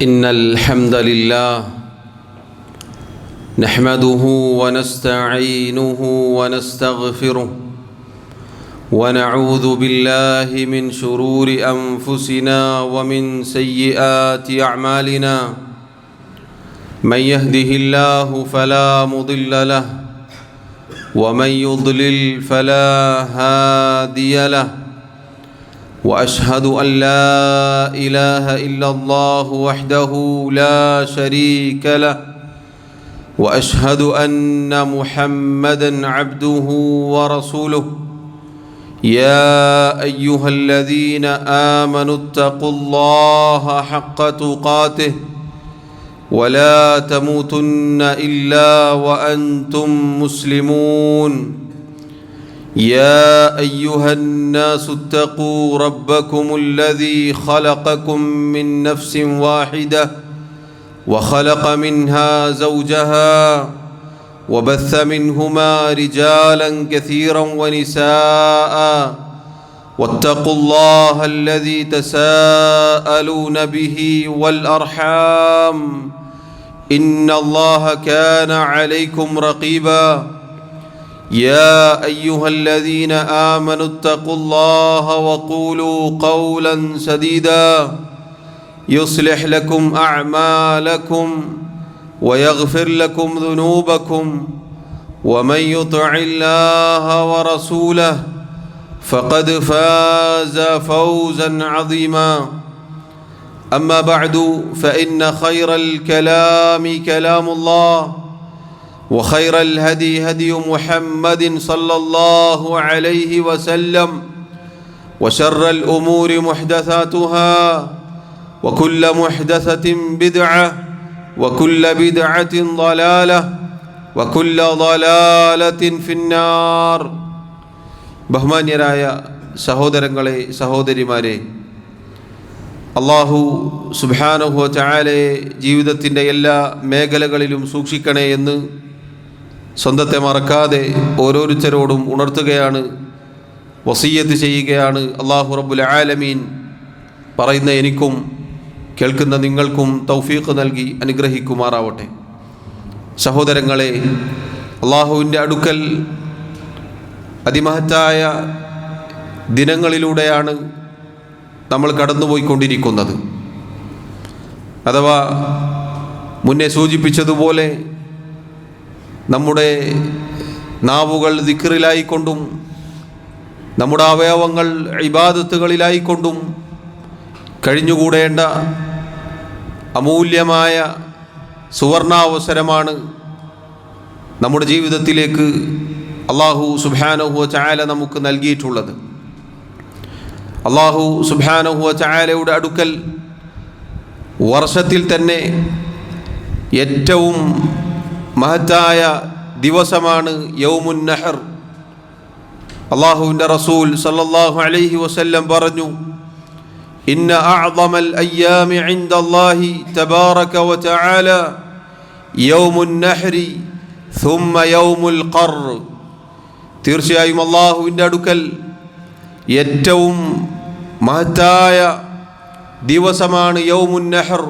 إن الحمد لله نحمده ونستعينه ونستغفره ونعوذ بالله من شرور أنفسنا ومن سيئات أعمالنا من يهده الله فلا مضل له ومن يضلل فلا هادي له وأشهد أن لا إله إلا الله وحده لا شريك له وأشهد أن محمدًا عبده ورسوله يا أيها الذين آمنوا اتقوا الله حق تقاته ولا تموتن إلا وأنتم مسلمون يا أيها الناس اتقوا ربكم الذي خلقكم من نفس واحدة وخلق منها زوجها وبث منهما رجالا كثيرا ونساء واتقوا الله الذي تساءلون به والأرحام إن الله كان عليكم رقيبا يا أيها الذين آمنوا اتقوا الله وقولوا قولا سديدا يصلح لكم أعمالكم ويغفر لكم ذنوبكم ومن يطع الله ورسوله فقد فاز فوزا عظيما أما بعد فإن خير الكلام كلام الله وخير الهدي هدي محمد صلى الله عليه وسلم وشر الأمور محدثاتها وكل محدثة بدعة وكل بدعة ضلالة وكل ضلالة في النار. ബഹുമാന്യരായ സഹോദരങ്ങളെ സഹോദരിമാരെ, അല്ലാഹു സുബ്ഹാനഹു വ തആലയെ ജീവിതത്തിൻ്റെ എല്ലാ മേഖലകളിലും സൂക്ഷിക്കണേ എന്ന് സ്വന്തത്തെ മറക്കാതെ ഓരോരുത്തരോടും ഉണർത്തുകയാണ്, വസിയ്യത്ത് ചെയ്യുകയാണ്. അല്ലാഹു റബ്ബുൽ ആലമീൻ പറയുന്ന എനിക്കും കേൾക്കുന്ന നിങ്ങൾക്കും തൗഫീഖ് നൽകി അനുഗ്രഹിക്കുമാറാവട്ടെ. സഹോദരങ്ങളെ, അല്ലാഹുവിൻ്റെ അടുക്കൽ അതിമഹത്തായ ദിനങ്ങളിലൂടെയാണ് നമ്മൾ കടന്നുപോയിക്കൊണ്ടിരിക്കുന്നത്. അഥവാ മുന്നേ സൂചിപ്പിച്ചതുപോലെ നമ്മുടെ നാവുകൾ ദിക്റിലായിക്കൊണ്ടും നമ്മുടെ അവയവങ്ങൾ ഇബാദത്തുകളിലായിക്കൊണ്ടും കഴിഞ്ഞുകൂടേണ്ട അമൂല്യമായ സുവർണാവസരമാണ് നമ്മുടെ ജീവിതത്തിലേക്ക് അല്ലാഹു സുബ്ഹാനഹു വ തആല നമുക്ക് നൽകിയിട്ടുള്ളത്. അല്ലാഹു സുബ്ഹാനഹു വ തആലയുടെ അടുക്കൽ വർഷത്തിൽ തന്നെ ഏറ്റവും മഹത്തായ ദിവസമാണ് യൗമുൻ നഹർ. അല്ലാഹുവിൻ്റെ റസൂൽ സല്ലല്ലാഹു അലൈഹി വസല്ലം പറഞ്ഞു, ഇന്ന അഅ്ളമൽ അയ്യാമി ഇൻദല്ലാഹി തബാറക വ തആല യൗമുൻ നഹ്രി സുമ്മ യൗമുൽ ഖർ. തീർച്ചയായും അല്ലാഹുവിൻ്റെ അടുക്കൽ ഏറ്റവും മഹത്തായ ദിവസമാണ് യൗമുൻ നഹർ,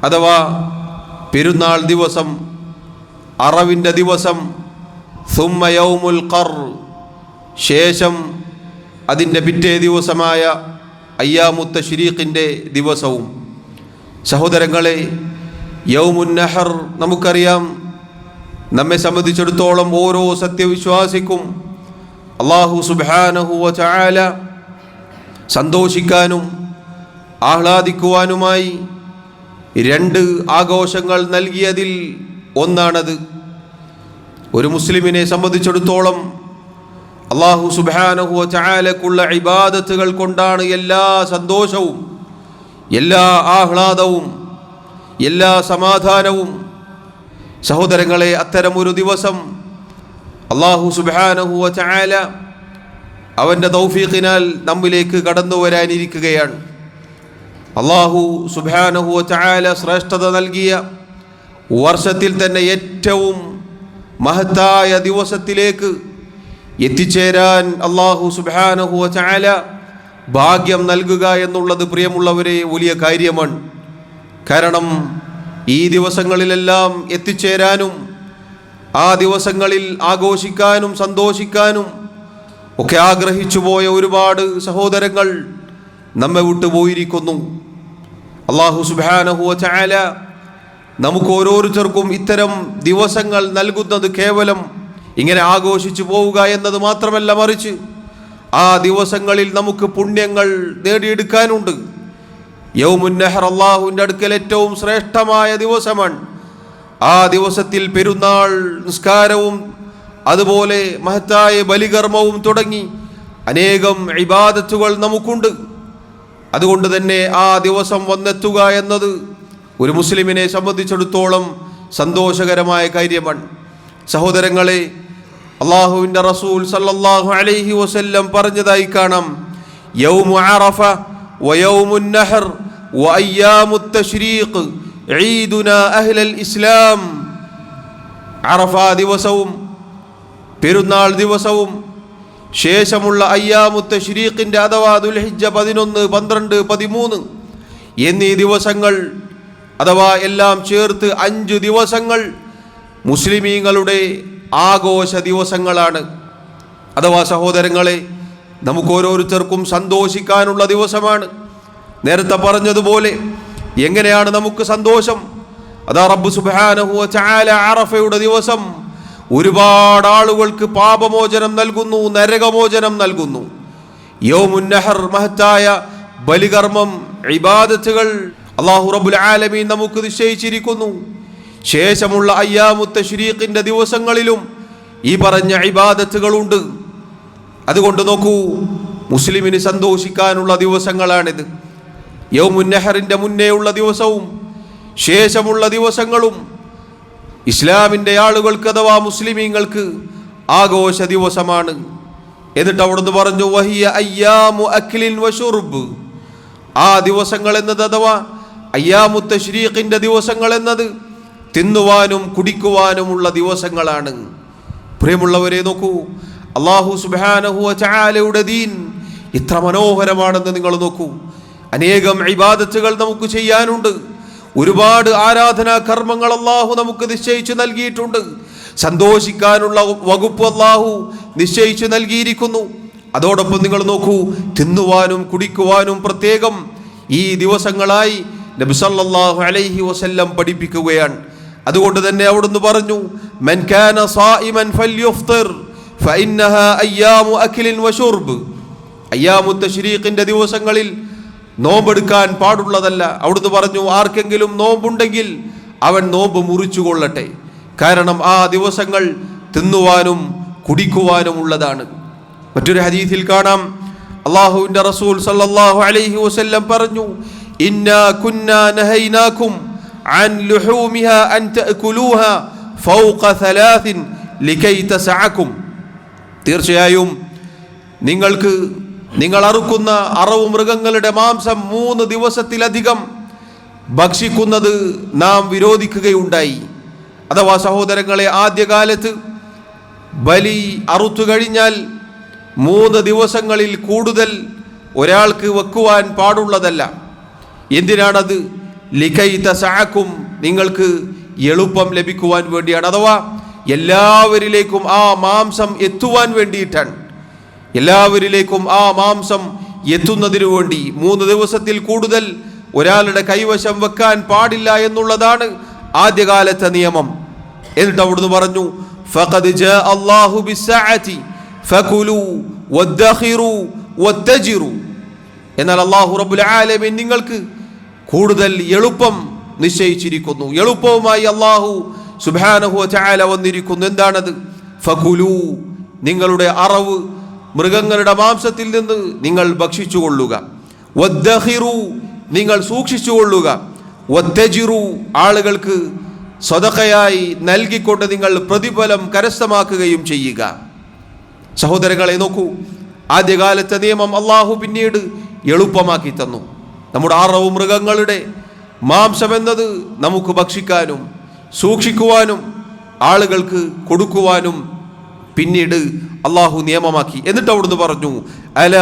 അഥവാ പെരുന്നാൾ ദിവസം, അറവിൻ്റെ ദിവസം. സുമ്മ യൗമുൽ ഖർ, ശേഷം അതിൻ്റെ പിറ്റേ ദിവസമായ അയ്യാമുത്ത തശ്രീഖിൻ്റെ ദിവസവും. സഹോദരങ്ങളെ, യൗമുൻ നഹർ നമുക്കറിയാം, നമ്മെ സംബന്ധിച്ചിടത്തോളം ഓരോ സത്യവിശ്വാസിക്കും അല്ലാഹു സുബ്ഹാനഹു വ തആല സന്തോഷിക്കാനും ആഹ്ലാദിക്കുവാനുമായി രണ്ട് ആഘോഷങ്ങൾ നൽകിയതിൽ ഒന്നാണത്. ഒരു മുസ്ലിമിനെ സംബന്ധിച്ചിടത്തോളം അല്ലാഹു സുബ്ഹാനഹു വ തആലക്കുള്ള ഇബാദത്തുകൾ കൊണ്ടാണ് എല്ലാ സന്തോഷവും, എല്ലാ ആഹ്ലാദവും, എല്ലാ സമാധാനവും. സഹോദരങ്ങളെ, അത്തരമൊരു ദിവസം അല്ലാഹു സുബ്ഹാനഹു വ തആല അവൻ്റെ തൗഫീഖിനാൽ നമ്മിലേക്ക് കടന്നു വരാനിരിക്കുകയാണ്. അല്ലാഹു സുബ്ഹാനഹു വ തആല ശ്രേഷ്ഠത നൽകിയ വർഷത്തിൽ തന്നെ ഏറ്റവും മഹത്തായ ദിവസത്തിലേക്ക് എത്തിച്ചേരാൻ അല്ലാഹു സുബ്ഹാനഹു വ തആല ഭാഗ്യം നൽകുക എന്നുള്ളത് പ്രിയമുള്ളവരെ വലിയ കാര്യമാണ്. കാരണം ഈ ദിവസങ്ങളിലെല്ലാം എത്തിച്ചേരാനും ആ ദിവസങ്ങളിൽ ആഘോഷിക്കാനും സന്തോഷിക്കാനും ഒക്കെ ആഗ്രഹിച്ചു പോയ ഒരുപാട് സഹോദരങ്ങൾ നമ്മെ വിട്ടുപോയിരിക്കുന്നു. അല്ലാഹു സുബ്ഹാനഹു വ തആല നമുക്ക് ഓരോരുത്തർക്കും ഇത്തരം ദിവസങ്ങൾ നൽകുന്നത് കേവലം ഇങ്ങനെ ആഘോഷിച്ചു പോവുക എന്നത് മാത്രമല്ല, മറിച്ച് ആ ദിവസങ്ങളിൽ നമുക്ക് പുണ്യങ്ങൾ നേടിയെടുക്കാനുണ്ട്. യൗമുൻ നഹർ അല്ലാഹുവിൻ്റെ അടുക്കൽ ഏറ്റവും ശ്രേഷ്ഠമായ ദിവസമാണ്. ആ ദിവസത്തിൽ പെരുന്നാൾ നിസ്കാരവും അതുപോലെ മഹത്തായ ബലികർമ്മവും തുടങ്ങി അനേകം ഇബാദത്തുകൾ നമുക്കുണ്ട്. അതുകൊണ്ട് തന്നെ ആ ദിവസം വന്നെത്തുക എന്നത് ഒരു മുസ്ലിമിനെ സംബന്ധിച്ചിടത്തോളം സന്തോഷകരമായ കാര്യമാണ്. സഹോദരങ്ങളെ, അല്ലാഹുവിൻ്റെ റസൂൽ സല്ലല്ലാഹു അലൈഹി വസല്ലം പറഞ്ഞതായി കാണാം, യൗമു അറഫ വ യൗമുൻ നഹർ വ അയ്യാമുത് തശ്രീഖ് ഈദുനാ അഹ്ലൽ ഇസ്ലാം. അറഫ ദിവസവും പെരുന്നാൾ ദിവസവും ശേഷമുള്ള അയ്യാമുത് തശ്രീഖിൻ്റെ അഥവാ ദുൽഹിജ്ജ 11, 12, 13 എന്നീ ദിവസങ്ങൾ അഥവാ എല്ലാം ചേർത്ത് 5 ദിവസങ്ങൾ മുസ്ലിമീങ്ങളുടെ ആഘോഷ ദിവസങ്ങളാണ്. അഥവാ സഹോദരങ്ങളെ, നമുക്ക് ഓരോരുത്തർക്കും സന്തോഷിക്കാനുള്ള ദിവസമാണ്. നേരത്തെ പറഞ്ഞതുപോലെ എങ്ങനെയാണ് നമുക്ക് സന്തോഷം? അതാ റബ്ബ് സുബ്ഹാനഹു വ തആല അറഫയുടെ ദിവസം ഒരുപാട് ആളുകൾക്ക് പാപമോചനം നൽകുന്നു, നരകമോചനം നൽകുന്നു. യൗമുൻ നഹർ മഹത്തായ ബലികർമ്മം, ഇബാദത്തുകൾ അല്ലാഹു റബ്ബുൽ ആലമീൻ നമുക്ക് നിശ്ചയിച്ചിരിക്കുന്നു. ശേഷമുള്ള അയ്യാമുത് തശ്രീഖിൻ്റെ ദിവസങ്ങളിലും ഈ പറഞ്ഞ ഇബാദത്തുകളുണ്ട്. അതുകൊണ്ട് നോക്കൂ, മുസ്ലിമിന് സന്തോഷിക്കാനുള്ള ദിവസങ്ങളാണിത്. യൗമുൻ നഹറിൻ്റെ മുന്നേയുള്ള ദിവസവും ശേഷമുള്ള ദിവസങ്ങളും ഇസ്ലാമിൻ്റെ ആളുകൾക്ക് അഥവാ മുസ്ലിമീങ്ങൾക്ക് ആഘോഷ ദിവസമാണ്. എന്നിട്ട് അവിടുന്ന് പറഞ്ഞു, വഹിയ അയ്യാമു അക്ലിൻ വശുർബ്. ആ ദിവസങ്ങൾ എന്നത് അഥവാ അയ്യാമുത് തശ്രീഖിൻ്റെ ദിവസങ്ങൾ എന്നത് തിന്നുവാനും കുടിക്കുവാനുമുള്ള ദിവസങ്ങളാണ്. പ്രിയമുള്ളവരെ, നോക്കൂ, അല്ലാഹു സുബ്ഹാനഹു വ തആലയുടെ ദീൻ എത്ര മനോഹരമാണെന്ന് നിങ്ങൾ നോക്കൂ. അനേകം ഇബാദത്തുകൾ നമുക്ക് ചെയ്യാനുണ്ട്. ഒരുപാട് ആരാധനാ കർമ്മങ്ങൾ അല്ലാഹു നമുക്ക് നിശ്ചയിച്ചു നൽകിയിട്ടുണ്ട്. സന്തോഷിക്കാനുള്ള വകുപ്പ് അല്ലാഹു നിശ്ചയിച്ചു നൽകിയിരിക്കുന്നു. അതോടൊപ്പം നിങ്ങൾ നോക്കൂ, തിന്നുവാനും കുടിക്കുവാനും പ്രത്യേകം ഈ ദിവസങ്ങളായി നബി സല്ലല്ലാഹു അലൈഹി വസല്ലം പഠിപ്പിക്കുകയാണ്. അതുകൊണ്ട് തന്നെ അവിടുന്ന് പറഞ്ഞു, മൻ കാന സായിമൻ ഫൽയുഫ്തിർ ഫഇന്നഹാ അയ്യാമു അക്ലിൻ വശുർബ്. അയ്യാമുത് തശ്രീഖിൻ്റെ ദിവസങ്ങളിൽ നോമ്പെടുക്കാൻ പാടുള്ളതല്ല. അവിടുന്ന് പറഞ്ഞു, ആർക്കെങ്കിലും നോമ്പുണ്ടെങ്കിൽ അവൻ നോമ്പ് മുറിച്ചു കൊള്ളട്ടെ. കാരണം ആ ദിവസങ്ങൾ തിന്നുവാനും കുടിക്കുവാനും ഉള്ളതാണ്. മറ്റൊരു ഹദീസിൽ കാണാം, അല്ലാഹുവിൻ്റെ റസൂൽ സല്ലല്ലാഹു അലൈഹി വസല്ലം പറഞ്ഞു, ഇന്നാ കുന്നാ നഹൈനാകും അൻ ലുഹൂമിഹാ അൻ തഅകുലൂഹാ ഫൗഖ 3 ലികൈ തസഅകും. തീർച്ചയായും നിങ്ങൾ അറുക്കുന്ന അറവു മൃഗങ്ങളുടെ മാംസം 3 ദിവസത്തിലധികം ഭക്ഷിക്കുന്നത് നാം വിരോധിക്കുകയുണ്ടായി. അഥവാ സഹോദരങ്ങളെ, ആദ്യകാലത്ത് ബലി അറുത്തു കഴിഞ്ഞാൽ 3 ദിവസങ്ങളിൽ കൂടുതൽ ഒരാൾക്ക് വെക്കുവാൻ പാടുള്ളതല്ല. എന്തിനാണത്? ലികൈ തസഅകും, നിങ്ങൾക്ക് എളുപ്പം ലഭിക്കുവാൻ വേണ്ടിയാണ്. അഥവാ എല്ലാവരിലേക്കും ആ മാംസം എത്തുവാൻ വേണ്ടിയിട്ടാണ്. എല്ലാവരിലേക്കും ആ മാംസം എത്തുന്നതിനു വേണ്ടി 3 ദിവസത്തിൽ കൂടുതൽ ഒരാളുടെ കൈവശം വെക്കാൻ പാടില്ല എന്നുള്ളതാണ് ആദ്യകാലത്തെ നിയമം. എന്നിട്ട് അവിടുന്ന് പറഞ്ഞു, ഫഖദ് ജാഅ അല്ലാഹു ബിസ്സഅതി ഫകുലു വദ്ഖിറു വത്തജിറു. എന്നാൽ അല്ലാഹു റബ്ബുൽ ആലമീൻ നിങ്ങൾക്ക് കൂടുതൽ എളുപ്പം നിശ്ചയിച്ചിരിക്കുന്നു. എളുപ്പവുമായി അല്ലാഹു സുബ്ഹാനഹു വ തആല വന്നിരിക്കുന്നു. എന്താണത്? ഫകുലു, നിങ്ങളുടെ അറവ് മൃഗങ്ങളുടെ മാംസത്തിൽ നിന്ന് നിങ്ങൾ ഭക്ഷിച്ചു കൊള്ളുക. വദ്ഖിറു, നിങ്ങൾ സൂക്ഷിച്ചു കൊള്ളുക. വത്തജിറു, ആളുകൾക്ക് സദഖയായി നൽകിക്കൊണ്ട് നിങ്ങൾ പ്രതിഫലം കരസ്ഥമാക്കുകയും ചെയ്യുക. സഹോദരങ്ങളെ, നോക്കൂ, ആദ്യകാലത്തെ നിയമം അല്ലാഹു പിന്നീട് എളുപ്പമാക്കി തന്നു. നമ്മുടെ അറവ് മൃഗങ്ങളുടെ മാംസം എന്നത് നമുക്ക് ഭക്ഷിക്കാനും സൂക്ഷിക്കുവാനും ആളുകൾക്ക് കൊടുക്കുവാനും പിന്നീട് അല്ലാഹു നിയമമാക്കി. എന്നിട്ട് അവിടുന്ന് പറഞ്ഞു, അല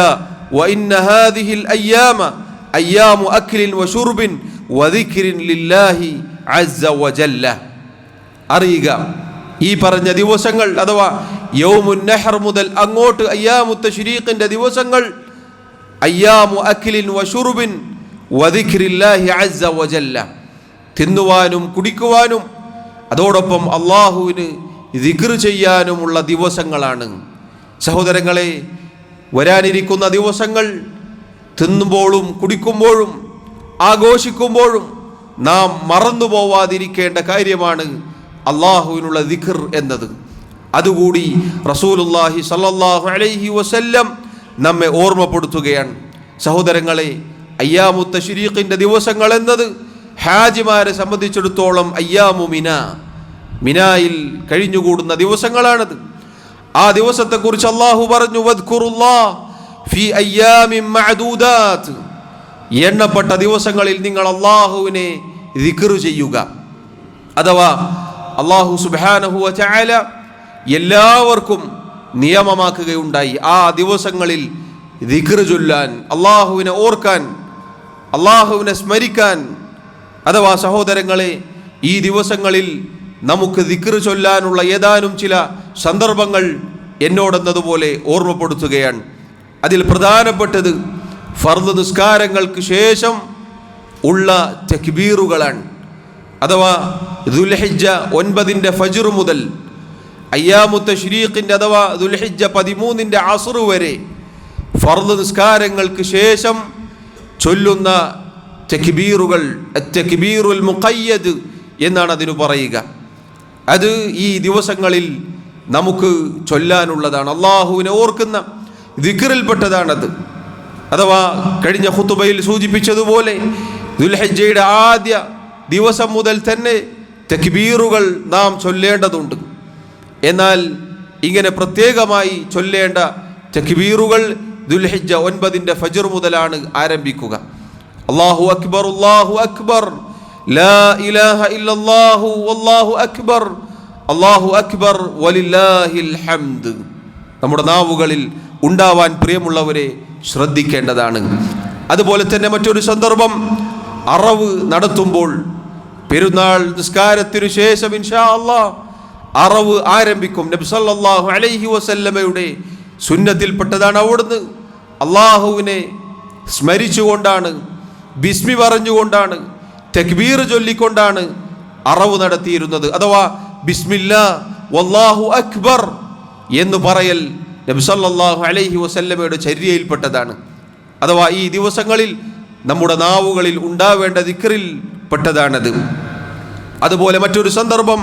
വഇന്ന ഹാദിഹിൽ അയ്യാമ അയ്യാമു അക്ലിൻ വശുർബിൻ വദിക്രിൻ ലില്ലാഹി അസ്സ വജല്ല. അറിയുക, ഈ പറഞ്ഞ ദിവസങ്ങൾ അഥവാ യൗമുൻ നഹർ മുതൽ അങ്ങോട്ട് അയ്യാമു തശ്രീഖിന്റെ ദിവസങ്ങൾ അയ്യാമു അക്ലിൻ വശുർബിൻ വദിക്രില്ലാഹി അസ്സ വജല്ല, തിന്നുവാനും കുടിക്കുവാനും അതോടൊപ്പം അള്ളാഹുവിന് ദിക്ർ ചെയ്യാനുമുള്ള ദിവസങ്ങളാണ്. സഹോദരങ്ങളെ, വരാനിരിക്കുന്ന ദിവസങ്ങൾ തിന്നുമ്പോഴും കുടിക്കുമ്പോഴും ആഘോഷിക്കുമ്പോഴും നാം മറന്നു പോവാതിരിക്കേണ്ട കാര്യമാണ് അള്ളാഹുവിനുള്ള ദിക്ർ എന്നത്. അതുകൂടി റസൂലുള്ളാഹി സ്വല്ലല്ലാഹു അലൈഹി വസല്ലം നമ്മെ ഓർമ്മപ്പെടുത്തുകയാണ്. സഹോദരങ്ങളെ, അയ്യാമു തശ്രീഖിന്റെ ദിവസങ്ങൾ എന്നത് ഹാജിമാരെ സംബന്ധിച്ചിടത്തോളം അയ്യാമു മിന, മിനായിൽ കഴിഞ്ഞുകൂടുന്ന ദിവസങ്ങളാണത്. ആ ദിവസത്തെക്കുറിച്ച് അള്ളാഹു പറഞ്ഞു, വദ്കുറുല്ലാഹ് ഫീ അയ്യാമിൻ മഅദൂദാത്ത്, എണ്ണപ്പെട്ട ദിവസങ്ങളിൽ നിങ്ങൾ അള്ളാഹുവിനെ ദിക്ർ ചെയ്യുക. അഥവാ അള്ളാഹു സുബ്ഹാനഹു വ തആല എല്ലാവർക്കും നിയമമാക്കുകയുണ്ടായി ആ ദിവസങ്ങളിൽ ദിക്ർ ചൊല്ലാൻ, അള്ളാഹുവിനെ ഓർക്കാൻ, അള്ളാഹുവിനെ സ്മരിക്കാൻ. അഥവാ സഹോദരങ്ങളെ, ഈ ദിവസങ്ങളിൽ നമുക്ക് ദിക്ർ ചൊല്ലാനുള്ള ഏതാനും ചില സന്ദർഭങ്ങൾ എന്നോടെന്നതുപോലെ ഓർമ്മപ്പെടുത്തുകയാണ്. അതിൽ പ്രധാനപ്പെട്ടത് ഫർദ് നിസ്കാരങ്ങൾക്ക് ശേഷം ഉള്ള തക്ബീറുകളാണ്. അഥവാ ദുൽഹിജ്ജ 9 ഫജ്ർ മുതൽ അയ്യാമു തശ്രീഖിന്റെ അഥവാ ദുൽഹിജ്ജ 13 അസ്ർ വരെ ഫർദ് നിസ്കാരങ്ങൾക്ക് ശേഷം ചൊല്ലുന്ന തക്ബീറുകൾ, അത്തക്ബീറുൽ മുഖയ്യദ് എന്നാണ് അതിന് പറയുക. അത് ഈ ദിവസങ്ങളിൽ നമുക്ക് ചൊല്ലാനുള്ളതാണ്. അള്ളാഹുവിനെ ഓർക്കുന്ന ദിക്റിൽപ്പെട്ടതാണത്. അഥവാ കഴിഞ്ഞ ഖുതുബയിൽ സൂചിപ്പിച്ചതുപോലെ ദുൽഹിജ്ജയുടെ ആദ്യ ദിവസം മുതൽ തന്നെ തക്ബീറുകൾ നാം ചൊല്ലേണ്ടതുണ്ട്. എന്നാൽ ഇങ്ങനെ പ്രത്യേകമായി ചൊല്ലേണ്ട തക്ബീറുകൾ ദുൽഹിജ്ജ 9 ഫജ്ർ മുതലാണ് ആരംഭിക്കുക. അല്ലാഹു അക്ബർ, അല്ലാഹു അക്ബർ, ലാ ഇലാഹ ഇല്ലല്ലാഹു വല്ലാഹു അക്ബർ, അല്ലാഹു അക്ബർ വലില്ലാഹിൽ ഹംദ്. നമ്മുടെ നാവുകളിൽ ഉണ്ടാവാൻ പ്രിയമുള്ളവരെ ശ്രദ്ധിക്കേണ്ടതാണ്. അതുപോലെ തന്നെ മറ്റൊരു സന്ദർഭം, അറവ് നടത്തുമ്പോൾ പെരുന്നാൾ നിസ്കാരത്തിനു ശേഷം ഇൻഷാ അല്ലാഹ് അറവ് ആരംഭിക്കും. നബി സല്ലല്ലാഹു അലൈഹി വസല്ലമയുടെ സുന്നത്തിൽപ്പെട്ടതാണ്. അവിടുന്ന് അള്ളാഹുവിനെ സ്മരിച്ചുകൊണ്ടാണ്, ബിസ്മി പറഞ്ഞുകൊണ്ടാണ്, തക്ബീർ ചൊല്ലിക്കൊണ്ടാണ് അറവ് നടത്തിയിരുന്നത്. അഥവാ ബിസ്മില്ലാ വല്ലാഹു അക്ബർ എന്ന് പറയൽ നബി സല്ലല്ലാഹു അലൈഹി വസല്ലമയുടെ ചര്യയിൽപ്പെട്ടതാണ്. അഥവാ ഈ ദിവസങ്ങളിൽ നമ്മുടെ നാവുകളിൽ ഉണ്ടാവേണ്ട ദിക്റിൽ പെട്ടതാണത്. അതുപോലെ മറ്റൊരു സന്ദർഭം,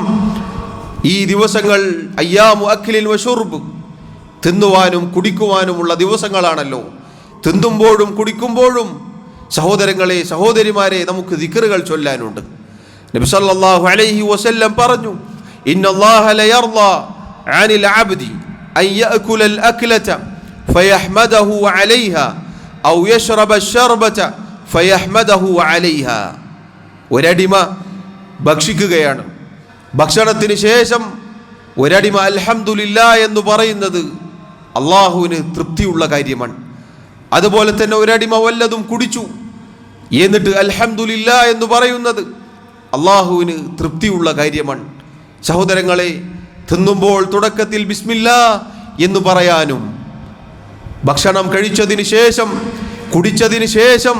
ഈ ദിവസങ്ങൾ അയ്യാമു അക്ലിൻ വശുർബ്, തിന്നുവാനും കുടിക്കുവാനുമുള്ള ദിവസങ്ങളാണല്ലോ. തിന്നുമ്പോഴും കുടിക്കുമ്പോഴും സഹോദരങ്ങളെ, സഹോദരിമാരെ, നമുക്ക് ദിക്റുകൾ ചൊല്ലാനുണ്ട്. നബി സല്ലല്ലാഹു അലൈഹി വസല്ലം പറഞ്ഞു, ഇന്നല്ലാഹ ലയർളാ അനിൽ അബ്ദി അൻ യഅകുലൽ അക്ലത ഫയഹ്മദഹു അലൈഹാ ഔ യശ്റബ അശ്ശർബത ഫയഹ്മദഹു അലൈഹാ. ഒരടിമ ഭക്ഷിക്കുകയാണ്, ഭക്ഷണത്തിന് ശേഷം ഒരടിമ അൽഹംദുലില്ലാ എന്ന് പറയുന്നത് അള്ളാഹുവിന് തൃപ്തിയുള്ള കാര്യമാണ്. അതുപോലെ തന്നെ ഒരടിമ വല്ലതും കുടിച്ചു എന്നിട്ട് അൽഹംദുലില്ലാ എന്ന് പറയുന്നത് അള്ളാഹുവിന് തൃപ്തിയുള്ള കാര്യമാണ്. സഹോദരങ്ങളെ, തിന്നുമ്പോൾ തുടക്കത്തിൽ ബിസ്മില്ലാ എന്ന് പറയാനും ഭക്ഷണം കഴിച്ചതിന് ശേഷം കുടിച്ചതിന് ശേഷം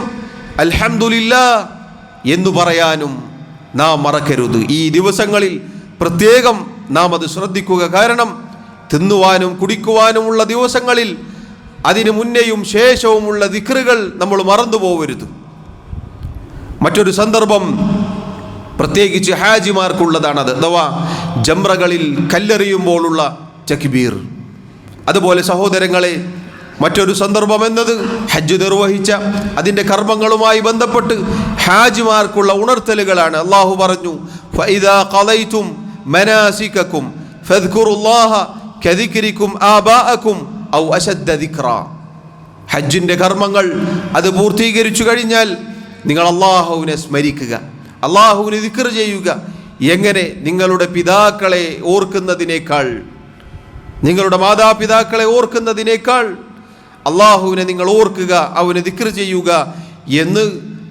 അൽഹംദുലില്ലാ എന്ന് പറയാനും നാം മറക്കരുത്. ഈ ദിവസങ്ങളിൽ പ്രത്യേകം നാം അത് ശ്രദ്ധിക്കുക. കാരണം തിന്നുവാനും കുടിക്കുവാനുമുള്ള ദിവസങ്ങളിൽ അതിനു മുന്നേയും ശേഷവുമുള്ള ദിക്റുകൾ നമ്മൾ മറന്നു പോകരുത്. മറ്റൊരു സന്ദർഭം പ്രത്യേകിച്ച് ഹാജിമാർക്കുള്ളതാണത്. അഥവാ ജംറകളിൽ കല്ലെറിയുമ്പോഴുള്ള തക്ബീർ. അതുപോലെ സഹോദരങ്ങളെ, മറ്റൊരു സന്ദർഭം എന്നത് ഹജ്ജ് നിർവഹിച്ച അതിൻ്റെ കർമ്മങ്ങളുമായി ബന്ധപ്പെട്ട് ഹാജിമാർക്കുള്ള ഉണർത്തലുകളാണ്. അള്ളാഹു പറഞ്ഞു, ഫഇദാ ഖളൈതും മനാസികകും ഫദ്കുറുല്ലാഹ കദിക്രികും ആബാഅകും ഔ അശദ്ദ ദിക്റാ. ഹജ്ജിൻ്റെ കർമ്മങ്ങൾ അത് പൂർത്തീകരിച്ചു കഴിഞ്ഞാൽ നിങ്ങൾ അള്ളാഹുവിനെ സ്മരിക്കുക, അള്ളാഹുവിനെ ദിക്ർ ചെയ്യുക. എങ്ങനെ? നിങ്ങളുടെ പിതാക്കളെ ഓർക്കുന്നതിനേക്കാൾ, നിങ്ങളുടെ മാതാപിതാക്കളെ ഓർക്കുന്നതിനേക്കാൾ അള്ളാഹുവിനെ നിങ്ങൾ ഓർക്കുക, അവനെ ദിക്ർ ചെയ്യുക എന്ന്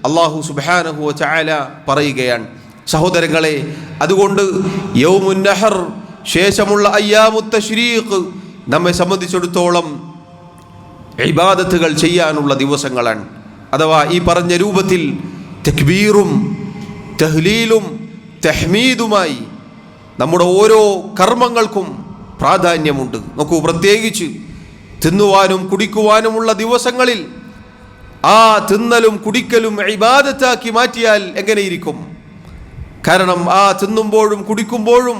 അല്ലാഹു സുബ്ഹാനഹു വ തആല പറയുകയാണ്. സഹോദരങ്ങളെ, അതുകൊണ്ട് യൗമുൻ നഹർ ശേഷമുള്ള അയ്യാമുത്ത് തശ്രീഖ് നമ്മെ സംബന്ധിച്ചിടത്തോളം ഇബാദത്തുകൾ ചെയ്യാനുള്ള ദിവസങ്ങളാണ്. അഥവാ ഈ പറഞ്ഞ രൂപത്തിൽ തക്ബീറും തഹ്ലീലും തഹ്മീദുമായി നമ്മുടെ ഓരോ കർമ്മങ്ങൾക്കും പ്രാധാന്യമുണ്ട്. നോക്കൂ, പ്രത്യേകിച്ച് തിന്നുവാനും കുടിക്കുവാനുമുള്ള ദിവസങ്ങളിൽ ആ തിന്നലും കുടിക്കലും ഇബാദത്താക്കി മാറ്റിയാൽ എങ്ങനെയിരിക്കും? കാരണം ആ തിന്നുമ്പോഴും കുടിക്കുമ്പോഴും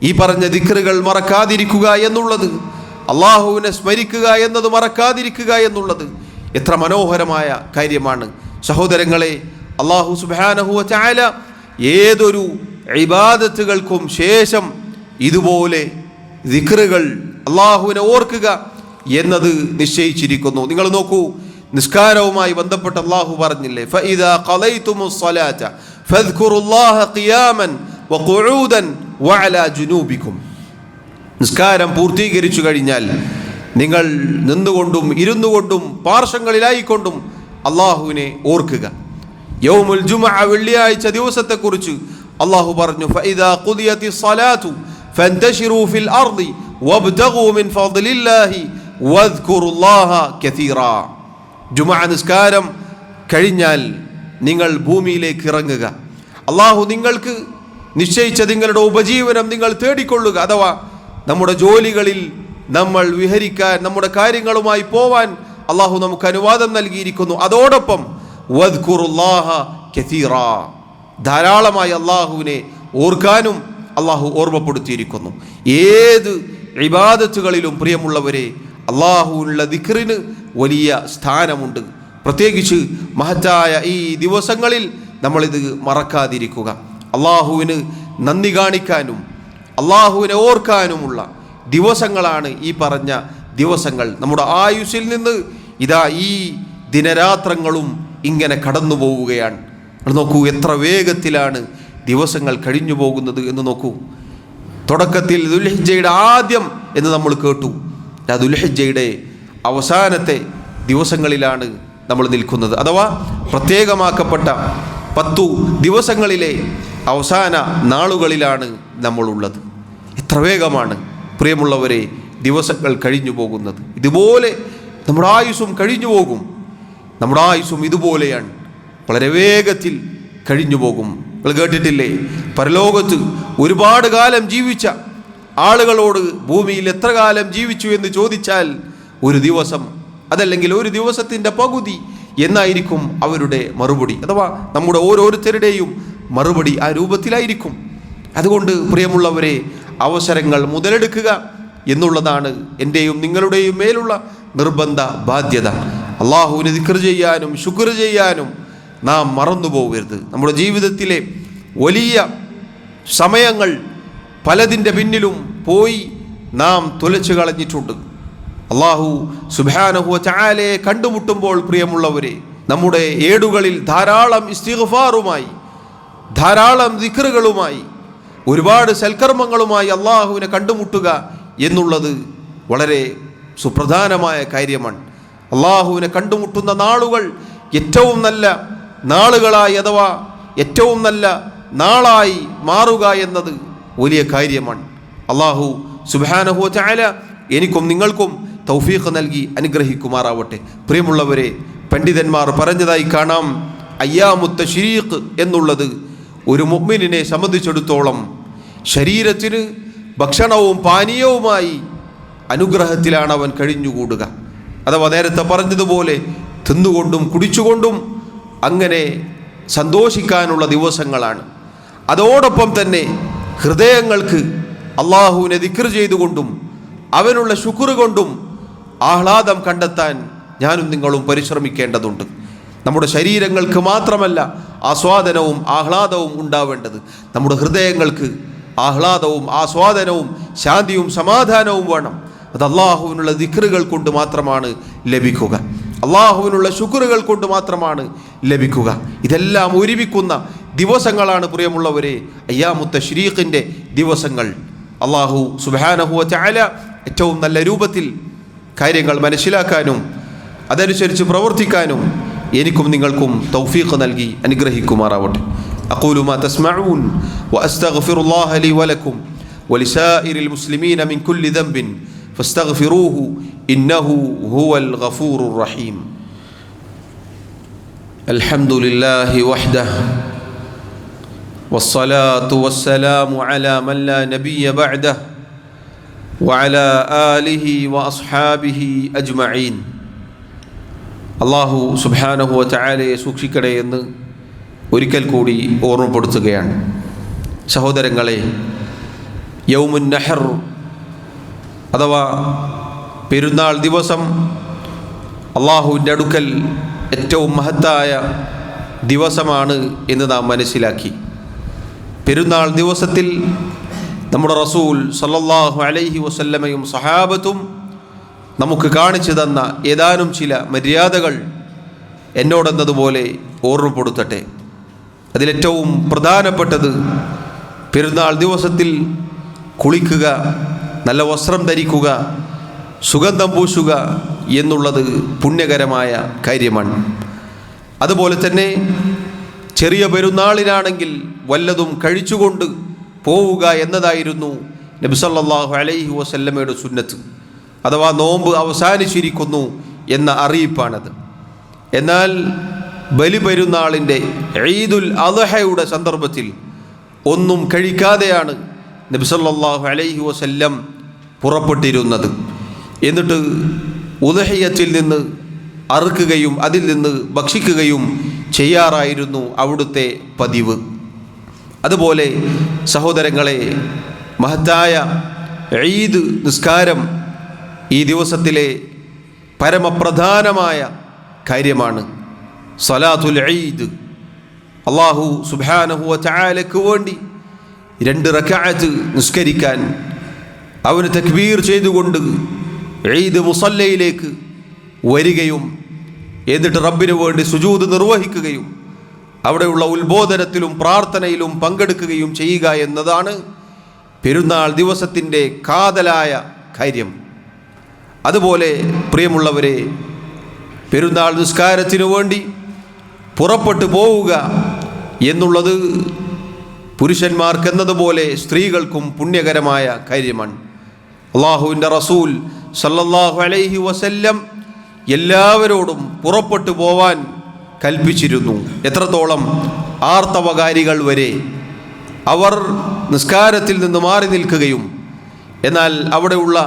ഈ പറഞ്ഞ ദിക്റുകൾ മറക്കാതിരിക്കുക എന്നുള്ളത്, അള്ളാഹുവിനെ സ്മരിക്കുക എന്നത് മറക്കാതിരിക്കുക എന്നുള്ളത് എത്ര മനോഹരമായ കാര്യമാണ്. സഹോദരങ്ങളെ, അള്ളാഹു സുബ്ഹാനഹു വ തആല ഏതൊരു ഇബാദത്തുകൾക്കും ശേഷം ഇതുപോലെ ദിക്റുകൾ, അള്ളാഹുവിനെ ഓർക്കുക എന്നത് നിശ്ചയിച്ചിരിക്കുന്നു. നിങ്ങൾ നോക്കൂ, നിസ്കാരവുമായി ബന്ധപ്പെട്ട് അള്ളാഹു പറഞ്ഞില്ലേ, ഫഇദാ ഖളൈതുമുസ് സ്വലാത ഫദ്കുറുല്ലാഹ ഖിയാമൻ വഖുഊദൻ വഅലാ ജുനൂബിക്കും. നിസ്കാരം പൂർത്തീകരിച്ചു കഴിഞ്ഞാൽ നിങ്ങൾ നിന്നുകൊണ്ടും ഇരുന്നുകൊണ്ടും പാർശ്വങ്ങളിലായിക്കൊണ്ടും അള്ളാഹുവിനെ ഓർക്കുക. യൗമുൽ ജുമുഅ, വെള്ളിയാഴ്ച ദിവസത്തെക്കുറിച്ച് അള്ളാഹു പറഞ്ഞു, ഫഇദാ ഖുദിയത്തിസ് സ്വലാത്തു ഫന്തശിറൂ ഫിൽ അർദി വബ്തഗൂ മിൻ ഫദ്ലില്ലാഹി വദ്കുറുല്ലാഹ കസീറാ. ജുമുഅ നിസ്കാരം കഴിഞ്ഞാൽ നിങ്ങൾ ഭൂമിയിലേക്ക് ഇറങ്ങുക, അള്ളാഹു നിങ്ങൾക്ക് നിശ്ചയിച്ച നിങ്ങളുടെ ഉപജീവനം നിങ്ങൾ തേടിക്കൊള്ളുക. അഥവാ നമ്മുടെ ജോലികളിൽ നമ്മൾ വിഹരിക്കാൻ, നമ്മുടെ കാര്യങ്ങളുമായി പോവാൻ അള്ളാഹു നമുക്ക് അനുവാദം നൽകിയിരിക്കുന്നു. അതോടൊപ്പം വദ്കുറുല്ലാഹ കസീറാ, ധാരാളമായി അള്ളാഹുവിനെ ഓർക്കാനും അള്ളാഹു ഓർമ്മപ്പെടുത്തിയിരിക്കുന്നു. ഏത് ഇബാദത്തുകളിലും പ്രിയമുള്ളവരെ, അള്ളാഹുവിനുള്ള ദിക്റിന് വലിയ സ്ഥാനമുണ്ട്. പ്രത്യേകിച്ച് മഹത്തായ ഈ ദിവസങ്ങളിൽ നമ്മളിത് മറക്കാതിരിക്കുക. അള്ളാഹുവിന് നന്ദി കാണിക്കാനും അള്ളാഹുവിനെ ഓർക്കാനുമുള്ള ദിവസങ്ങളാണ് ഈ പറഞ്ഞ ദിവസങ്ങൾ. നമ്മുടെ ആയുസ്സിൽ നിന്ന് ഇതാ ഈ ദിനരാത്രങ്ങളും ഇങ്ങനെ കടന്നു പോവുകയാണ്. നോക്കൂ, എത്ര വേഗത്തിലാണ് ദിവസങ്ങൾ കഴിഞ്ഞു പോകുന്നത് എന്ന് നോക്കൂ. തുടക്കത്തിൽ ദുൽഹിജ്ജയുടെ ആദ്യം എന്ന് നമ്മൾ കേട്ടു. ആ ദുൽഹിജ്ജയുടെ അവസാനത്തെ ദിവസങ്ങളിലാണ് നമ്മൾ നിൽക്കുന്നത്. അഥവാ പ്രത്യേകമാക്കപ്പെട്ട 10 ദിവസങ്ങളിലെ അവസാന നാളുകളിലാണ് നമ്മളുള്ളത്. എത്ര വേഗമാണ് പ്രിയമുള്ളവരെ ദിവസങ്ങൾ കഴിഞ്ഞു പോകുന്നത്. ഇതുപോലെ നമ്മുടെ ആയുസ്സും കഴിഞ്ഞു പോകും. നമ്മുടെ ആയുസ്സും ഇതുപോലെയാണ്, വളരെ വേഗത്തിൽ കഴിഞ്ഞു പോകും. നിങ്ങൾ കേട്ടിട്ടില്ലേ, പരലോകത്ത് ഒരുപാട് കാലം ജീവിച്ച ആളുകളോട് ഭൂമിയിൽ എത്ര കാലം ജീവിച്ചു എന്ന് ചോദിച്ചാൽ ഒരു ദിവസം, അതല്ലെങ്കിൽ ഒരു ദിവസത്തിൻ്റെ പകുതി എന്നായിരിക്കും അവരുടെ മറുപടി. അഥവാ നമ്മുടെ ഓരോരുത്തരുടെയും മറുപടി ആ രൂപത്തിലായിരിക്കും. അതുകൊണ്ട് പ്രിയമുള്ളവരെ, അവസരങ്ങൾ മുതലെടുക്കുക എന്നുള്ളതാണ് എൻ്റെയും നിങ്ങളുടെയും മേലുള്ള നിർബന്ധ ബാധ്യത. അള്ളാഹുവിനെ ദിക്ർ ചെയ്യാനും ശുക്ർ ചെയ്യാനും നാം മറന്നു പോകരുത്. നമ്മുടെ ജീവിതത്തിലെ വലിയ സമയങ്ങൾ പലതിൻ്റെ പിന്നിലും പോയി നാം തുലച്ചു കളഞ്ഞിട്ടുണ്ട്. അള്ളാഹു സുബ്ഹാനഹു വ തആലയെ കണ്ടുമുട്ടുമ്പോൾ പ്രിയമുള്ളവരെ, നമ്മുടെ ഏടുകളിൽ ധാരാളം ഇസ്തിഗ്ഫാറുമായി, ധാരാളം ദിക്റുകളുമായി, ഒരുപാട് സൽക്കർമ്മങ്ങളുമായി അള്ളാഹുവിനെ കണ്ടുമുട്ടുക എന്നുള്ളത് വളരെ സുപ്രധാനമായ കാര്യമാണ്. അള്ളാഹുവിനെ കണ്ടുമുട്ടുന്ന നാളുകൾ ഏറ്റവും നല്ല നാളുകളായി, അഥവാ ഏറ്റവും നല്ല നാളായി മാറുക എന്നത് വലിയ കാര്യമാണ്. അള്ളാഹു സുബ്ഹാനഹു വ തആല എനിക്കും നിങ്ങൾക്കും തൗഫീഖ് നൽകി അനുഗ്രഹിക്കുമാറാവട്ടെ. പ്രിയമുള്ളവരെ, പണ്ഡിതന്മാർ പറഞ്ഞതായി കാണാം, അയ്യാമുത്ത് തശ്രീഖ് എന്നുള്ളത് ഒരു മുഅ്മിനിനെ സംബന്ധിച്ചിടത്തോളം ശരീരത്തിന് ഭക്ഷണവും പാനീയവുമായി അനുഗ്രഹത്തിലാണ് അവൻ കഴിഞ്ഞുകൂടുക. അഥവാ നേരത്തെ പറഞ്ഞതുപോലെ തിന്നുകൊണ്ടും കുടിച്ചുകൊണ്ടും അങ്ങനെ സന്തോഷിക്കാനുള്ള ദിവസങ്ങളാണ്. അതോടൊപ്പം തന്നെ ഹൃദയങ്ങൾക്ക് അള്ളാഹുവിനെ ദിക്ർ ചെയ്തുകൊണ്ടും അവനുള്ള ശുക്ർ കൊണ്ടും ആഹ്ലാദം കണ്ടെത്താൻ ഞാനും നിങ്ങളും പരിശ്രമിക്കേണ്ടതുണ്ട്. നമ്മുടെ ശരീരങ്ങൾക്ക് മാത്രമല്ല ആസ്വാദനവും ആഹ്ലാദവും ഉണ്ടാവേണ്ടത്, നമ്മുടെ ഹൃദയങ്ങൾക്ക് ആഹ്ലാദവും ആസ്വാദനവും ശാന്തിയും സമാധാനവും വേണം. അത് അള്ളാഹുവിനുള്ള ദിക്റുകൾ കൊണ്ട് മാത്രമാണ് ലഭിക്കുക, അള്ളാഹുവിനുള്ള ശുക്റുകൾ കൊണ്ട് മാത്രമാണ് ലഭിക്കുക. ഇതെല്ലാം ഒരുമിക്കുന്ന ദിവസങ്ങളാണ് പ്രിയമുള്ളവരെ അയ്യാമുത്ത് തശ്രീഖിൻ്റെ ദിവസങ്ങൾ. അള്ളാഹു സുബ്ഹാനഹു വ തആല ഏറ്റവും നല്ല രൂപത്തിൽ കാര്യങ്ങൾ മനസ്സിലാക്കാനും അതനുസരിച്ച് പ്രവർത്തിക്കാനും എനിക്കും നിങ്ങൾക്കും തൗഫീഖ് നൽകി അനുഗ്രഹിക്കുമാറാവട്ടെ. അഖൂലു മാ തസ്മഊൻ വഅസ്തഗ്ഫിറുല്ലാഹ ലി വലക്കും വലിസായിരിൽ മുസ്ലിമീന മിൻ കുല്ലി ദംബിൻ ഫസ്തഗ്ഫിറൂഹു ഇന്നഹു ഹുവൽ ഗഫൂറുർ റഹീം. അൽഹംദുലില്ലാഹി വഹ്ദഹു വസ്സലാത്തു വസ്സലാമു അലാ മൻ ലാ നബിയ്യ ബഅദഹു വഅലാ ആലിഹി വഅസ്ഹാബിഹി അജ്മഈൻ. അല്ലാഹു സുബ്ഹാനഹു വതആലയെ സൂക്ഷിക്കട്ടെ എന്ന് ഒരിക്കൽ കൂടി ഓർമ്മപ്പെടുത്തുകയാണ്. സഹോദരങ്ങളെ, യൗമുൻ നഹർ അഥവാ പെരുന്നാൾ ദിവസം അല്ലാഹുവിൻ്റെ അടുക്കൽ ഏറ്റവും മഹത്തായ ദിവസമാണ് എന്ന് നാം മനസ്സിലാക്കി. പെരുന്നാൾ ദിവസത്തിൽ നമ്മുടെ റസൂൽ സല്ലല്ലാഹു അലൈഹി വസല്ലമയും സഹാബത്തും നമുക്ക് കാണിച്ചു തന്ന ഏതാനും ചില മര്യാദകൾ എന്നോടെന്നതുപോലെ ഓർമ്മപ്പെടുത്തട്ടെ. അതിലേറ്റവും പ്രധാനപ്പെട്ടത് പെരുന്നാൾ ദിവസത്തിൽ കുളിക്കുക, നല്ല വസ്ത്രം ധരിക്കുക, സുഗന്ധം പൂശുക എന്നുള്ളത് പുണ്യകരമായ കാര്യമാണ്. അതുപോലെ തന്നെ ചെറിയ പെരുന്നാളിനാണെങ്കിൽ വല്ലതും കഴിച്ചുകൊണ്ട് പോവുക എന്നതായിരുന്നു നബി സല്ലല്ലാഹു അലൈഹി വസല്ലമയുടെ സുന്നത്ത്. അഥവാ നോമ്പ് അവസാനിച്ചിരിക്കുന്നു എന്ന അറിയിപ്പാണത്. എന്നാൽ ബലിപെരുന്നാളിൻ്റെ ഈദുൽ അദ്ഹയുടെ സന്ദർഭത്തിൽ ഒന്നും കഴിക്കാതെയാണ് നബി സല്ലല്ലാഹു അലൈഹി വസല്ലം പുറപ്പെട്ടിരുന്നത്. എന്നിട്ട് ഉദ്ഹിയത്തിൽ നിന്ന് അറുക്കുകയും അതിൽ നിന്ന് ഭക്ഷിക്കുകയും ചെയ്യാറായിരുന്നു അവിടുത്തെ പതിവ്. അതുപോലെ സഹോദരങ്ങളെ, മഹത്തായ ഈദ് നിസ്കാരം ഈ ദിവസത്തിലെ പരമപ്രധാനമായ കാര്യമാണ്. സ്വലാത്തുൽ ഈദ്, അല്ലാഹു സുബ്ഹാനഹു വതആലയ്ക്ക് വേണ്ടി 2 റക്അത്ത് നിസ്കരിക്കാൻ അവന് തക്ബീർ ചെയ്തുകൊണ്ട് ഈദ് മുസല്ലയിലേക്ക് വരികയും എന്നിട്ട് റബ്ബിന് വേണ്ടി സുജൂദ് നിർവഹിക്കുകയും അവിടെയുള്ള ഉത്ബോധനത്തിലും പ്രാർത്ഥനയിലും പങ്കെടുക്കുകയും ചെയ്യുക എന്നതാണ് പെരുന്നാൾ ദിവസത്തിൻ്റെ കാതലായ കാര്യം. അതുപോലെ പ്രിയമുള്ളവരെ, പെരുന്നാൾ നിസ്കാരത്തിനു വേണ്ടി പുറപ്പെട്ടു പോവുക എന്നുള്ളത് പുരുഷന്മാർക്കെന്നതുപോലെ സ്ത്രീകൾക്കും പുണ്യകരമായ കാര്യമാണ്. അല്ലാഹുവിൻ്റെ റസൂൽ സല്ലല്ലാഹു അലൈഹി വസല്ലം എല്ലാവരോടും പുറപ്പെട്ടു പോവാൻ കൽപ്പിച്ചിരുന്നു. എത്രത്തോളം? ആർത്തവകാരികൾ വരെ അവർ നിസ്കാരത്തിൽ നിന്ന് മാറി നിൽക്കുകയും എന്നാൽ അവിടെയുള്ള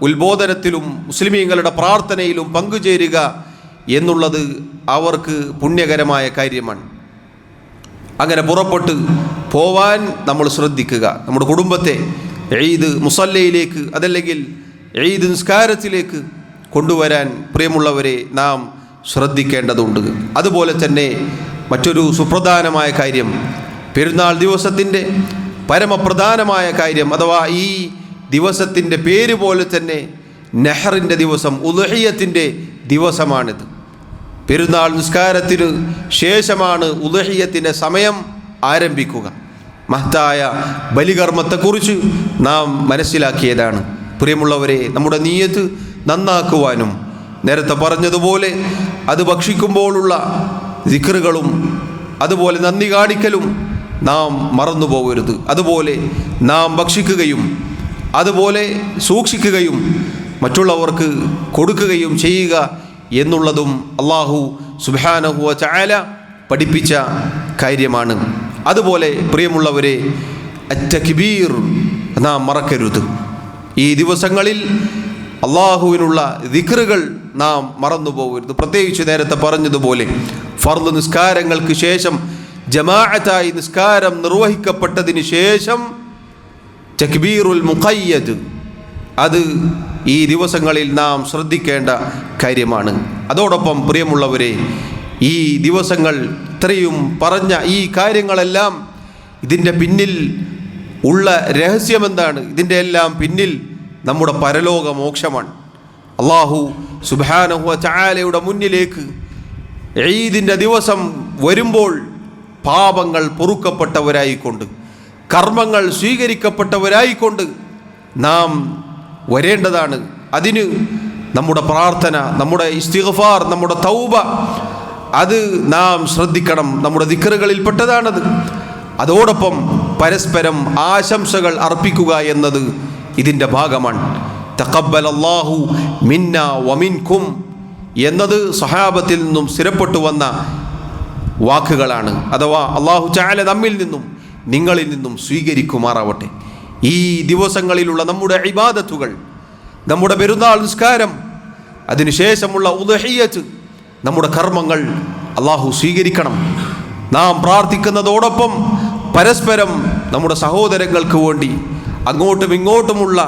ഉത്ബോധനത്തിലും മുസ്ലിമീങ്ങളുടെ പ്രാർത്ഥനയിലും പങ്കുചേരുക എന്നുള്ളത് അവർക്ക് പുണ്യകരമായ കാര്യമാണ്. അങ്ങനെ പുറപ്പെട്ട് പോവാൻ നമ്മൾ ശ്രദ്ധിക്കുക. നമ്മുടെ കുടുംബത്തെ ഈദ് മുസല്ലയിലേക്ക് അതല്ലെങ്കിൽ ഈദ് നിസ്കാരത്തിലേക്ക് കൊണ്ടുവരാൻ പ്രിയമുള്ളവരെ നാം ശ്രദ്ധിക്കേണ്ടതുണ്ട്. അതുപോലെ തന്നെ മറ്റൊരു സുപ്രധാനമായ കാര്യം, പെരുന്നാൾ ദിവസത്തിൻ്റെ പരമപ്രധാനമായ കാര്യം അഥവാ ഈ ദിവസത്തിൻ്റെ പേര് പോലെ തന്നെ നെഹറിൻ്റെ ദിവസം, ഉദ്ഹിയത്തിൻ്റെ ദിവസമാണിത്. പെരുന്നാൾ നിസ്കാരത്തിന് ശേഷമാണ് ഉദ്ഹിയത്തിൻ്റെ സമയം ആരംഭിക്കുക. മഹത്തായ ബലികർമ്മത്തെക്കുറിച്ച് നാം മനസ്സിലാക്കിയതാണ്. പ്രിയമുള്ളവരെ, നമ്മുടെ നിയ്യത്ത് നന്നാക്കുവാനും നേരത്തെ പറഞ്ഞതുപോലെ അത് ഭക്ഷിക്കുമ്പോഴുള്ള ദിക്റുകളും അതുപോലെ നന്ദി കാണിക്കലും നാം മറന്നു പോകരുത്. അതുപോലെ നാം ഭക്ഷിക്കുകയും അതുപോലെ സൂക്ഷിക്കുകയും മറ്റുള്ളവർക്ക് കൊടുക്കുകയും ചെയ്യുക എന്നുള്ളതും അല്ലാഹു സുബ്ഹാനഹു വതആല പഠിപ്പിച്ച കാര്യമാണ്. അതുപോലെ പ്രിയമുള്ളവരെ, അത്തക്ബീർ നാം മറക്കരുത്. ഈ ദിവസങ്ങളിൽ അള്ളാഹുവിനുള്ള ദിക്റുകൾ നാം മറന്നു പോകരുത്. പ്രത്യേകിച്ച് നേരത്തെ പറഞ്ഞതുപോലെ ഫർദ് നിസ്കാരങ്ങൾക്ക് ശേഷം ജമാഅത്തായി നിസ്കാരം നിർവഹിക്കപ്പെട്ടതിന് ശേഷം തക്ബീറുൽ മുഖയ്യദ്, അത് ഈ ദിവസങ്ങളിൽ നാം ശ്രദ്ധിക്കേണ്ട കാര്യമാണ്. അതോടൊപ്പം പ്രിയമുള്ളവരെ, ഈ ദിവസങ്ങൾ ഇത്രയും പറഞ്ഞ ഈ കാര്യങ്ങളെല്ലാം ഇതിൻ്റെ പിന്നിൽ ഉള്ള രഹസ്യമെന്താണ്? ഇതിൻ്റെ എല്ലാം പിന്നിൽ നമ്മുടെ പരലോക മോക്ഷമാണ്. അല്ലാഹു സുബ്ഹാനഹു വതആലയുടെ മുന്നിലേക്ക് ഈദിൻ്റെ ദിവസം വരുമ്പോൾ പാപങ്ങൾ പൊറുക്കപ്പെട്ടവരായിക്കൊണ്ട് കർമ്മങ്ങൾ സ്വീകരിക്കപ്പെട്ടവരായിക്കൊണ്ട് നാം വരേണ്ടതാണ്. അതിന് നമ്മുടെ പ്രാർത്ഥന, നമ്മുടെ ഇസ്തിഗ്ഫാർ, നമ്മുടെ തൗബ അത് നാം ശ്രദ്ധിക്കണം. നമ്മുടെ ദിക്റുകളിൽപ്പെട്ടതാണത്. അതോടൊപ്പം പരസ്പരം ആശംസകൾ അർപ്പിക്കുക എന്നത് ഇതിൻ്റെ ഭാഗമാണ്. തഖബ്ബലല്ലാഹു മിന്നാ വമിൻകും എന്നത് സഹാബത്തിൽ നിന്നും സ്ഥിരപ്പെട്ടു വന്ന വാക്കുകളാണ്. അഥവാ അല്ലാഹു തആല നമ്മിൽ നിന്നും നിങ്ങളിൽ നിന്നും സ്വീകരിക്കുമാറാവട്ടെ. ഈ ദിവസങ്ങളിലുള്ള നമ്മുടെ ഇബാദത്തുകൾ, നമ്മുടെ പെരുന്നാൾ നിസ്കാരം, അതിനുശേഷമുള്ള ഉദ്ഹിയ്യത്ത്, നമ്മുടെ കർമ്മങ്ങൾ അല്ലാഹു സ്വീകരിക്കണം. നാം പ്രാർത്ഥിക്കുന്നതോടൊപ്പം പരസ്പരം നമ്മുടെ സഹോദരങ്ങൾക്ക് വേണ്ടി അങ്ങോട്ടും ഇങ്ങോട്ടുമുള്ള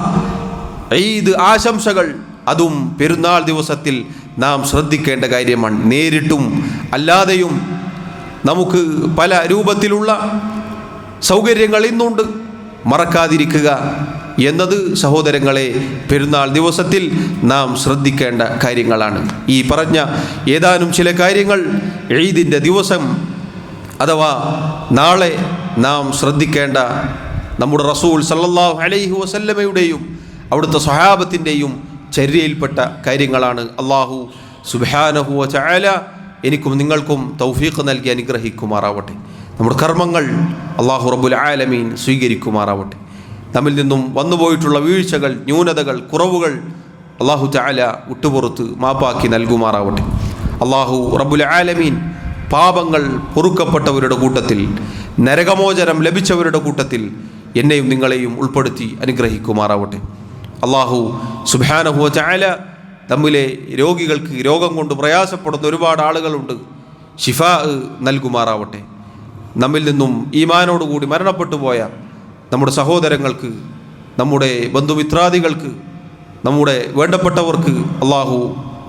ഈദ് ആശംസകൾ, അതും പെരുന്നാൾ ദിവസത്തിൽ നാം ശ്രദ്ധിക്കേണ്ട കാര്യമാണ്. നേരിട്ടും അല്ലാതെയും നമുക്ക് പല രൂപത്തിലുള്ള സൗകര്യങ്ങൾ ഇന്നുണ്ട്. മറക്കാതിരിക്കുക എന്നത് സഹോദരങ്ങളെ പെരുന്നാൾ ദിവസത്തിൽ നാം ശ്രദ്ധിക്കേണ്ട കാര്യങ്ങളാണ്. ഈ പറഞ്ഞ ഏതാനും ചില കാര്യങ്ങൾ ഈദിൻ്റെ ദിവസം അഥവാ നാളെ നാം ശ്രദ്ധിക്കേണ്ട നമ്മുടെ റസൂൽ സല്ലല്ലാഹു അലൈഹി വസല്ലമയുടെയും അവിടുത്തെ സ്വഹാബത്തിൻ്റെയും ചര്യയിൽപ്പെട്ട കാര്യങ്ങളാണ്. അല്ലാഹു സുബ്ഹാനഹു വ തആല എനിക്കും നിങ്ങൾക്കും തൗഫീഖ് നൽകി അനുഗ്രഹിക്കുമാറാവട്ടെ. നമ്മുടെ കർമ്മങ്ങൾ അല്ലാഹു റബ്ബുൽ ആലമീൻ സ്വീകരിക്കുമാറാവട്ടെ. നമ്മിൽ നിന്നും വന്നുപോയിട്ടുള്ള വീഴ്ചകൾ, ന്യൂനതകൾ, കുറവുകൾ അല്ലാഹു തആല വിട്ടുപുറത്ത് മാപ്പാക്കി നൽകുമാറാവട്ടെ. അല്ലാഹു റബ്ബുൽ ആലമീൻ പാപങ്ങൾ പൊറുക്കപ്പെട്ടവരുടെ കൂട്ടത്തിൽ, നരകമോചനം ലഭിച്ചവരുടെ കൂട്ടത്തിൽ എന്നെയും നിങ്ങളെയും ഉൾപ്പെടുത്തി അനുഗ്രഹിക്കുമാറാവട്ടെ. അല്ലാഹു സുബ്ഹാനഹു വ തആല നമ്മിലെ രോഗികൾക്ക്, രോഗം കൊണ്ട് പ്രയാസപ്പെടുന്ന ഒരുപാട് ആളുകളുണ്ട്, ശിഫാ നൽകുമാറാവട്ടെ. നമ്മിൽ നിന്നും ഈമാനോടുകൂടി മരണപ്പെട്ടു പോയ നമ്മുടെ സഹോദരങ്ങൾക്ക്, നമ്മുടെ ബന്ധുമിത്രാദികൾക്ക്, നമ്മുടെ വേണ്ടപ്പെട്ടവർക്ക് അല്ലാഹു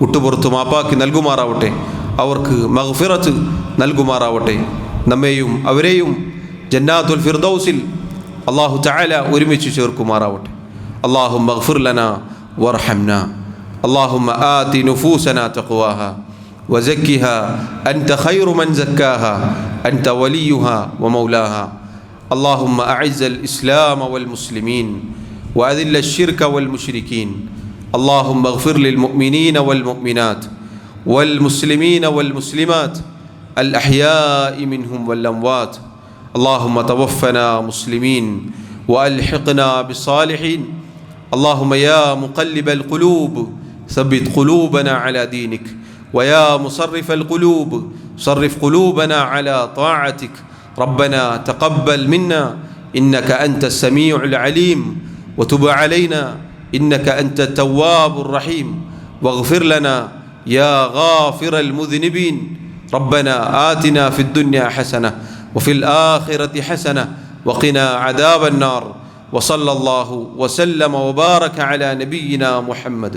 വിട്ടുപുറത്ത് മാപ്പാക്കി നൽകുമാറാവട്ടെ. അവർക്ക് മഗ്ഫിറത്ത് നൽകുമാറാവട്ടെ. നമ്മെയും അവരെയും ജന്നാത്തുൽ ഫിർദൗസിൽ അല്ലാഹു തആല ഒരുമിച്ച് ചേർക്കുമാറാവട്ടെ. اللهم اغفر لنا وارحمنا. اللهم آت نفوسنا تقواها وزكها أنت خير من زكاها أنت وليها ومولاها. اللهم أعز الإسلام والمسلمين وأذل الشرك والمشركين. اللهم اغفر للمؤمنين والمؤمنات والمسلمين والمسلمات الأحياء منهم والأموات. اللهم توفنا مسلمين وألحقنا بالصالحين. اللهم يا مقلب القلوب ثبت قلوبنا على دينك، ويا مصرف القلوب صرف قلوبنا على طاعتك. ربنا تقبل منا إنك أنت السميع العليم، وتب علينا إنك أنت التواب الرحيم، واغفر لنا يا غافر المذنبين. ربنا آتنا في الدنيا حسنة وفي الآخرة حسنة وقنا عذاب النار. وصلى الله وسلم وبارك على نبينا محمد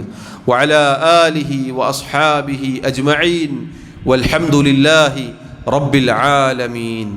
وعلى آله وأصحابه أجمعين، والحمد لله رب العالمين.